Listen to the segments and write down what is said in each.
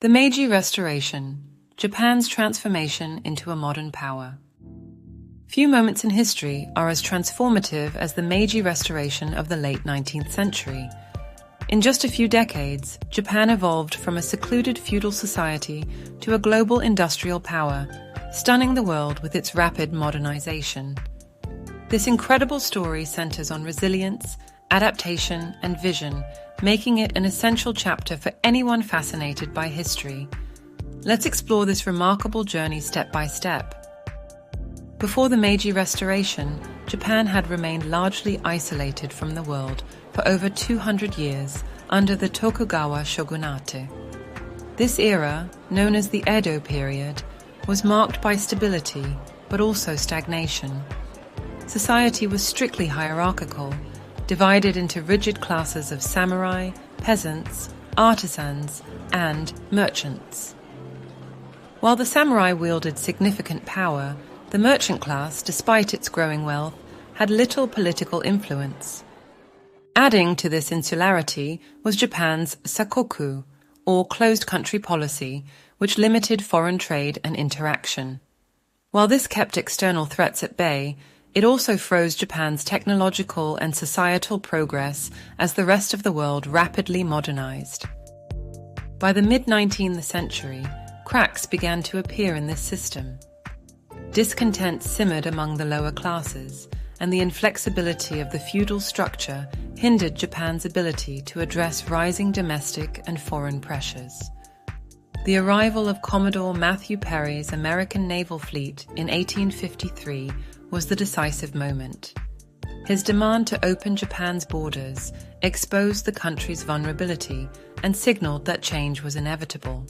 The Meiji Restoration, Japan's transformation into a modern power. Few moments in history are as transformative as the Meiji Restoration of the late 19th century. In just a few decades, Japan evolved from a secluded feudal society to a global industrial power, stunning the world with its rapid modernization. This incredible story centers on resilience, adaptation, and vision, making it an essential chapter for anyone fascinated by history. Let's explore this remarkable journey step by step. Before the Meiji Restoration, Japan had remained largely isolated from the world for over 200 years under the Tokugawa shogunate. This era, known as the Edo period, was marked by stability but also stagnation. Society was strictly hierarchical, divided into rigid classes of samurai, peasants, artisans, and merchants. While the samurai wielded significant power, the merchant class, despite its growing wealth, had little political influence. Adding to this insularity was Japan's sakoku, or closed country policy, which limited foreign trade and interaction. While this kept external threats at bay, it also froze Japan's technological and societal progress as the rest of the world rapidly modernized. By the mid-19th century, cracks began to appear in this system. Discontent simmered among the lower classes, and the inflexibility of the feudal structure hindered Japan's ability to address rising domestic and foreign pressures. The arrival of Commodore Matthew Perry's American naval fleet in 1853 was the decisive moment. His demand to open Japan's borders exposed the country's vulnerability and signaled that change was inevitable.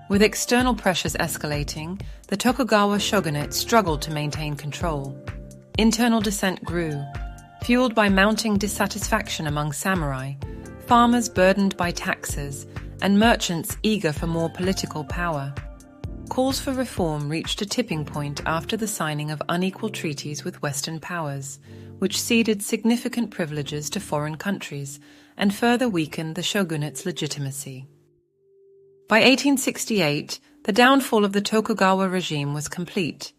With external pressures escalating, the Tokugawa shogunate struggled to maintain control. Internal dissent grew, fueled by mounting dissatisfaction among samurai, farmers burdened by taxes, and merchants eager for more political power. Calls for reform reached a tipping point after the signing of unequal treaties with Western powers, which ceded significant privileges to foreign countries and further weakened the shogunate's legitimacy. By 1868, the downfall of the Tokugawa regime was complete.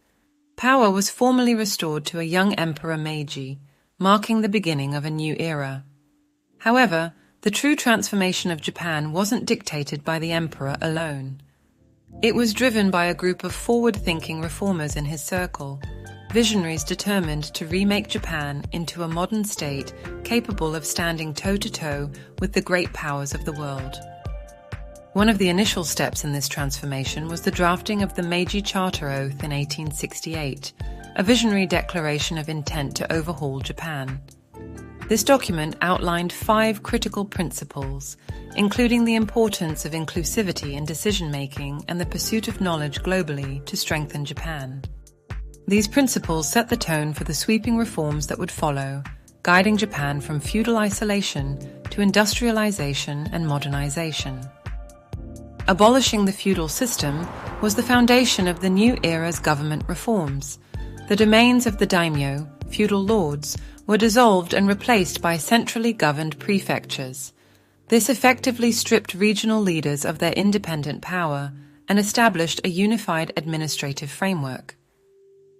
Power was formally restored to a young Emperor Meiji, marking the beginning of a new era. However, the true transformation of Japan wasn't dictated by the emperor alone. It was driven by a group of forward-thinking reformers in his circle, visionaries determined to remake Japan into a modern state capable of standing toe-to-toe with the great powers of the world. One of the initial steps in this transformation was the drafting of the Meiji Charter Oath in 1868, a visionary declaration of intent to overhaul Japan. This document outlined 5 critical principles, including the importance of inclusivity in decision-making and the pursuit of knowledge globally to strengthen Japan. These principles set the tone for the sweeping reforms that would follow, guiding Japan from feudal isolation to industrialization and modernization. Abolishing the feudal system was the foundation of the new era's government reforms. The domains of the daimyo, feudal lords, were dissolved and replaced by centrally governed prefectures. This effectively stripped regional leaders of their independent power and established a unified administrative framework.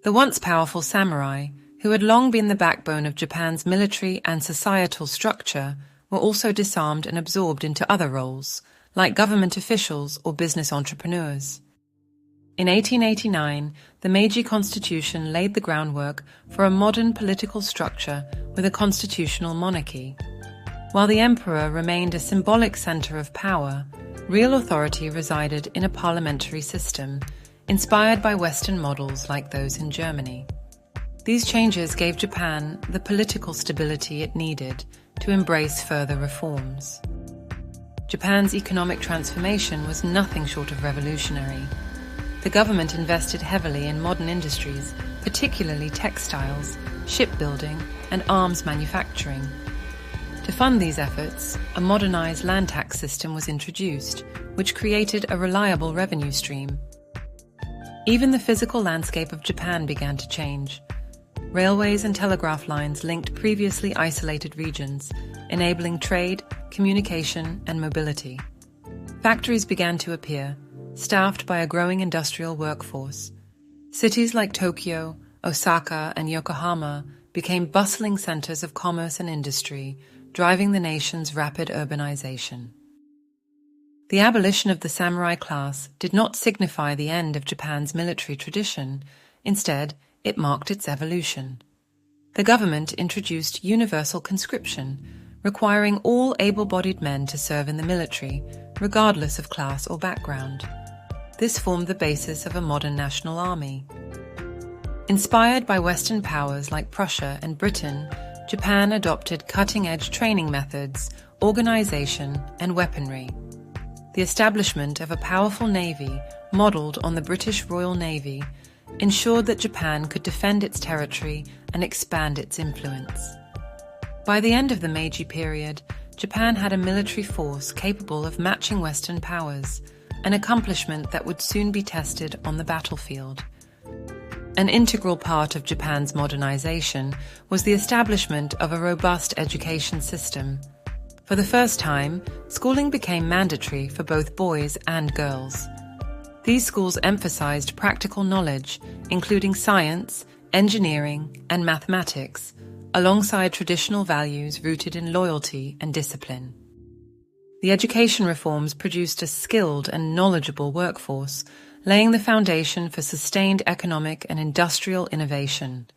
The once powerful samurai, who had long been the backbone of Japan's military and societal structure, were also disarmed and absorbed into other roles, like government officials or business entrepreneurs. In 1889, the Meiji Constitution laid the groundwork for a modern political structure with a constitutional monarchy. While the emperor remained a symbolic center of power, real authority resided in a parliamentary system, inspired by Western models like those in Germany. These changes gave Japan the political stability it needed to embrace further reforms. Japan's economic transformation was nothing short of revolutionary. The government invested heavily in modern industries, particularly textiles, shipbuilding, and arms manufacturing. To fund these efforts, a modernized land tax system was introduced, which created a reliable revenue stream. Even the physical landscape of Japan began to change. Railways and telegraph lines linked previously isolated regions, enabling trade, communication, and mobility. Factories began to appear, staffed by a growing industrial workforce. Cities like Tokyo, Osaka, and Yokohama became bustling centers of commerce and industry, driving the nation's rapid urbanization. The abolition of the samurai class did not signify the end of Japan's military tradition. Instead, it marked its evolution. The government introduced universal conscription, requiring all able-bodied men to serve in the military, regardless of class or background. This formed the basis of a modern national army. Inspired by Western powers like Prussia and Britain, Japan adopted cutting-edge training methods, organization, and weaponry. The establishment of a powerful navy, modeled on the British Royal Navy, ensured that Japan could defend its territory and expand its influence. By the end of the Meiji period, Japan had a military force capable of matching Western powers, an accomplishment that would soon be tested on the battlefield. An integral part of Japan's modernization was the establishment of a robust education system. For the first time, schooling became mandatory for both boys and girls. These schools emphasized practical knowledge, including science, engineering, and mathematics, alongside traditional values rooted in loyalty and discipline. The education reforms produced a skilled and knowledgeable workforce, laying the foundation for sustained economic and industrial innovation.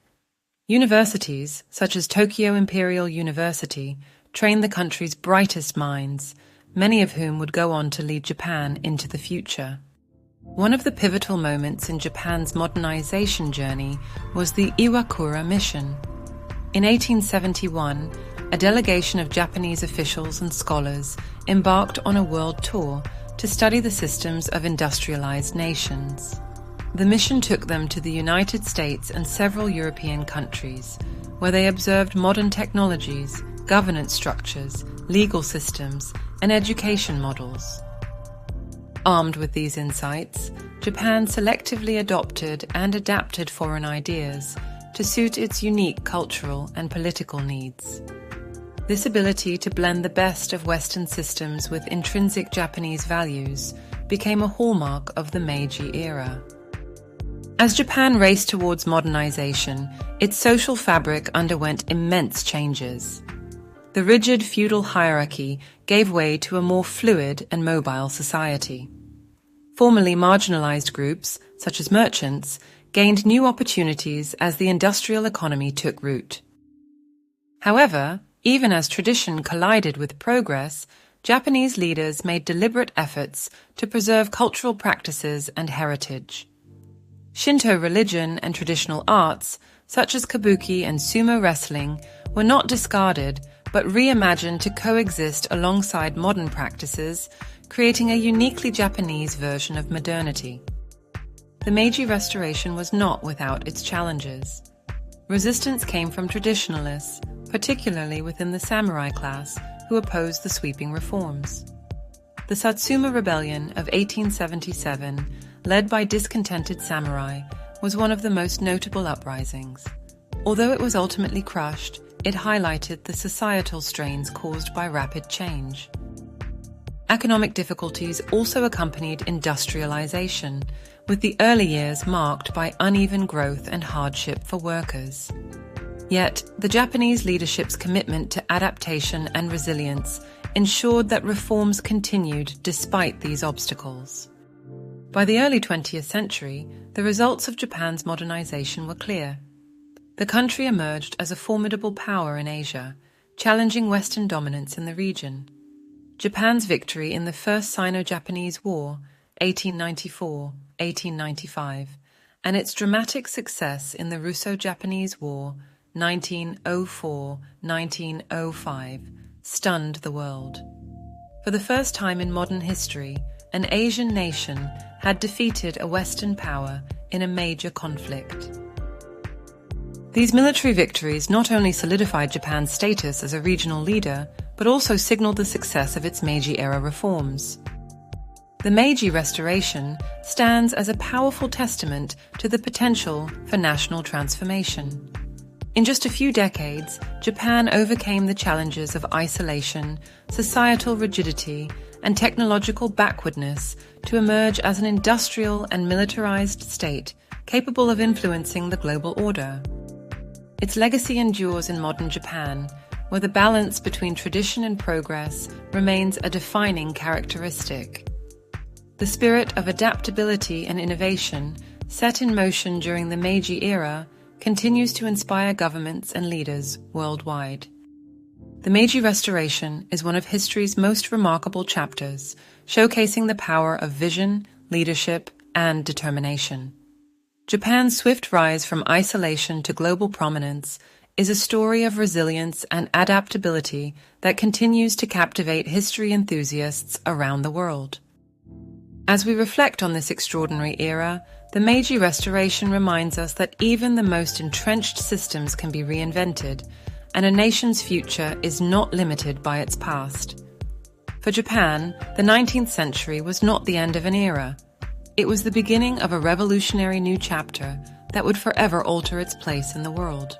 Universities, such as Tokyo Imperial University, trained the country's brightest minds, many of whom would go on to lead Japan into the future. One of the pivotal moments in Japan's modernization journey was the Iwakura Mission. In 1871, a delegation of Japanese officials and scholars embarked on a world tour to study the systems of industrialized nations. The mission took them to the United States and several European countries, where they observed modern technologies, governance structures, legal systems, and education models. Armed with these insights, Japan selectively adopted and adapted foreign ideas to suit its unique cultural and political needs. This ability to blend the best of Western systems with intrinsic Japanese values became a hallmark of the Meiji era. As Japan raced towards modernization, its social fabric underwent immense changes. The rigid feudal hierarchy gave way to a more fluid and mobile society. Formerly marginalized groups, such as merchants, gained new opportunities as the industrial economy took root. However, even as tradition collided with progress, Japanese leaders made deliberate efforts to preserve cultural practices and heritage. Shinto religion and traditional arts, such as kabuki and sumo wrestling, were not discarded but reimagined to coexist alongside modern practices, creating a uniquely Japanese version of modernity. The Meiji Restoration was not without its challenges. Resistance came from traditionalists, particularly within the samurai class, who opposed the sweeping reforms. The Satsuma Rebellion of 1877, led by discontented samurai, was one of the most notable uprisings. Although it was ultimately crushed, it highlighted the societal strains caused by rapid change. Economic difficulties also accompanied industrialization, with the early years marked by uneven growth and hardship for workers. Yet, the Japanese leadership's commitment to adaptation and resilience ensured that reforms continued despite these obstacles. By the early 20th century, the results of Japan's modernization were clear. The country emerged as a formidable power in Asia, challenging Western dominance in the region. Japan's victory in the First Sino-Japanese War, 1894-1895, and its dramatic success in the Russo-Japanese War, 1904-1905, stunned the world. For the first time in modern history, an Asian nation had defeated a Western power in a major conflict. These military victories not only solidified Japan's status as a regional leader, but also signaled the success of its Meiji-era reforms. The Meiji Restoration stands as a powerful testament to the potential for national transformation. In just a few decades, Japan overcame the challenges of isolation, societal rigidity, and technological backwardness to emerge as an industrial and militarized state capable of influencing the global order. Its legacy endures in modern Japan, where the balance between tradition and progress remains a defining characteristic. The spirit of adaptability and innovation, set in motion during the Meiji era, continues to inspire governments and leaders worldwide. The Meiji Restoration is one of history's most remarkable chapters, showcasing the power of vision, leadership, and determination. Japan's swift rise from isolation to global prominence is a story of resilience and adaptability that continues to captivate history enthusiasts around the world. As we reflect on this extraordinary era, the Meiji Restoration reminds us that even the most entrenched systems can be reinvented, and a nation's future is not limited by its past. For Japan, the 19th century was not the end of an era. It was the beginning of a revolutionary new chapter that would forever alter its place in the world.